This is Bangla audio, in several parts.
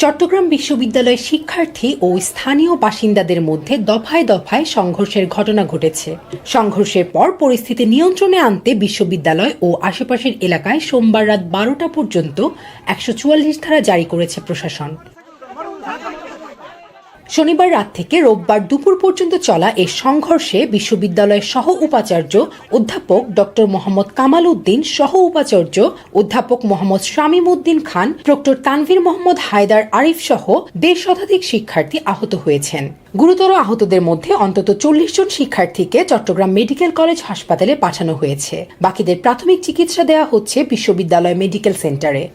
চট্টগ্রাম বিশ্ববিদ্যালয়ের শিক্ষার্থী ও স্থানীয় বাসিন্দাদের মধ্যে দফায় দফায় সংঘর্ষের ঘটনা ঘটেছে। সংঘর্ষের পর পরিস্থিতি নিয়ন্ত্রণে আনতে বিশ্ববিদ্যালয় ও আশেপাশের এলাকায় সোমবার রাত 12টা পর্যন্ত 144 ধারা জারি করেছে প্রশাসন। শনিবার রাত থেকে রোববার দুপুর পর্যন্ত চলা এই সংঘর্ষে বিশ্ববিদ্যালয়ের সহ উপাচার্য অধ্যাপক ডক্টর মোহাম্মদ কামাল উদ্দিন, সহ উপাচার্য অধ্যাপক মোহাম্মদ শামীম উদ্দিন খান, প্রক্টর তানভীর মোহাম্মদ হায়দার আরিফ সহ 1.5 শতাধিক শিক্ষার্থী আহত হয়েছেন। গুরুতর আহতদের মধ্যে অন্তত 40 জন শিক্ষার্থীকে চট্টগ্রাম মেডিকেল কলেজ হাসপাতালে পাঠানো হয়েছে। বাকিদের প্রাথমিক চিকিৎসা দেওয়া হচ্ছে বিশ্ববিদ্যালয় মেডিকেল সেন্টারে।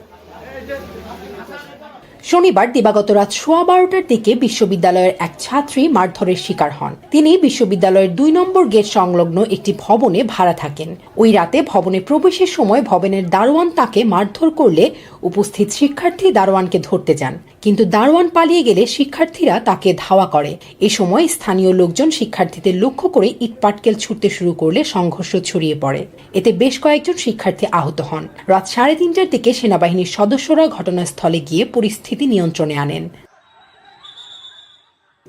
শনিবার দিবাগত রাত 12:15টার দিকে বিশ্ববিদ্যালয়ের এক ছাত্রী মারধরের শিকার হন। তিনি বিশ্ববিদ্যালয়ের 2 নম্বর গেট সংলগ্ন একটি ভবনে ভাড়া থাকেন। ওই রাতে ভবনে প্রবেশের সময় ভবনের দারোয়ান তাকে মারধর করলে উপস্থিত শিক্ষার্থী দারোয়ানকে ধরতে যান, কিন্তু দারোয়ান পালিয়ে গেলে শিক্ষার্থীরা তাকে ধাওয়া করে। এ সময় স্থানীয় লোকজন শিক্ষার্থীদের লক্ষ্য করে ইটপাটকেল ছুটতে শুরু করলে সংঘর্ষ ছড়িয়ে পড়ে। এতে বেশ কয়েকজন শিক্ষার্থী আহত হন। রাত 3:30টার দিকে সেনাবাহিনীর সদস্যরা ঘটনাস্থলে গিয়ে পরিস্থিতি নিয়ন্ত্রণে আনেন।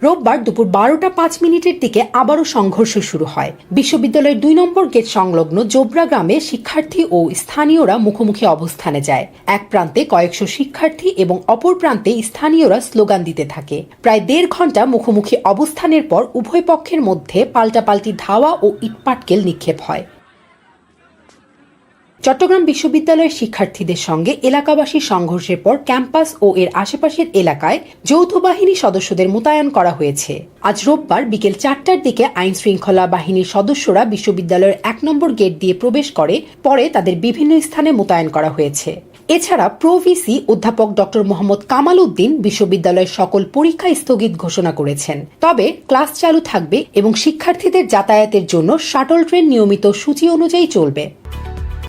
রোববার দুপুর 12টা 5 মিনিটের দিকে আবারও সংঘর্ষ শুরু হয়। বিশ্ববিদ্যালয়ের 2 নম্বর গেট সংলগ্ন জোবরা গ্রামে শিক্ষার্থী ও স্থানীয়রা মুখোমুখি অবস্থানে যায়। এক প্রান্তে কয়েকশো শিক্ষার্থী এবং অপর প্রান্তে স্থানীয়রা স্লোগান দিতে থাকে। প্রায় 1.5 ঘন্টা মুখোমুখি অবস্থানের পর উভয় পক্ষের মধ্যে পাল্টাপাল্টি ধাওয়া ও ইটপাটকেল নিক্ষেপ হয়। চট্টগ্রাম বিশ্ববিদ্যালয়ের শিক্ষার্থীদের সঙ্গে এলাকাবাসীর সংঘর্ষের পর ক্যাম্পাস ও এর আশেপাশের এলাকায় যৌথ বাহিনী সদস্যদের মোতায়েন করা হয়েছে। আজ রোববার বিকেল 4টার দিকে আইন শৃঙ্খলা বাহিনীর সদস্যরা বিশ্ববিদ্যালয়ের 1 নম্বর গেট দিয়ে প্রবেশ করে, পরে তাদের বিভিন্ন স্থানে মোতায়েন করা হয়েছে। এছাড়া প্রো-ভিসি অধ্যাপক ডক্টর মোহাম্মদ কামাল উদ্দিন বিশ্ববিদ্যালয়ের সকল পরীক্ষা স্থগিত ঘোষণা করেছেন। তবে ক্লাস চালু থাকবে এবং শিক্ষার্থীদের যাতায়াতের জন্য শাটল ট্রেন নিয়মিত সূচি অনুযায়ী চলবে।